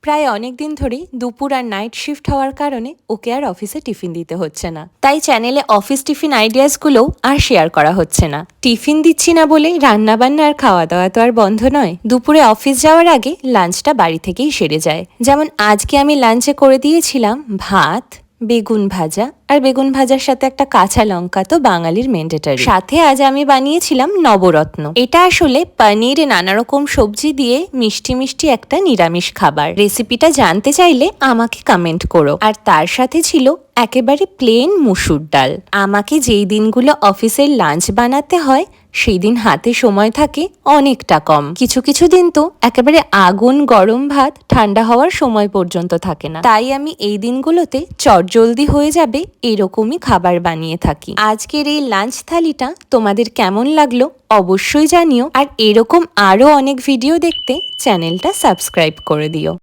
প্রায় অনেক দিন ধরেই দুপুর আর নাইট শিফট হওয়ার কারণে ওকে আর অফিসে টিফিন দিতে হচ্ছে না। তাই চ্যানেলে অফিস টিফিন আইডিয়াসগুলোও আর শেয়ার করা হচ্ছে না। টিফিন দিচ্ছি না বলে রান্নাবান্না আর খাওয়া দাওয়া তো আর বন্ধ নয়। দুপুরে অফিস যাওয়ার আগে লাঞ্চটা বাড়ি থেকেই সেরে যায়। যেমন আজকে আমি লাঞ্চে করে দিয়েছিলাম ভাত, বেগুন ভাজা, আর বেগুন ভাজার সাথে একটা কাঁচা লঙ্কা তো বাঙালির ম্যান্ডেটরি। সাথে আজ আমি বানিয়েছিলাম নবরত্ন। এটা আসলে পনির, নানা রকম সবজি দিয়ে মিষ্টি মিষ্টি একটা নিরামিষ খাবার। রেসিপিটা জানতে চাইলে আমাকে কমেন্ট করো। আর তার সাথে ছিল একেবারে প্লেন মুসুর ডাল। আমাকে যেই দিনগুলো অফিসের লাঞ্চ বানাতে হয় সেই দিন হাতে সময় থাকে অনেকটা কম। কিছু কিছু দিন তো একেবারে আগুন গরম ভাত ঠান্ডা হওয়ার সময় পর্যন্ত থাকে না। তাই আমি এই দিনগুলোতে চটজলদি হয়ে যাবে এরকমই খাবার বানিয়ে থাকি। আজকের এই লাঞ্চ থালিটা তোমাদের কেমন লাগলো অবশ্যই জানিও। আর এরকম আরো অনেক ভিডিও দেখতে চ্যানেলটা সাবস্ক্রাইব করে দিও।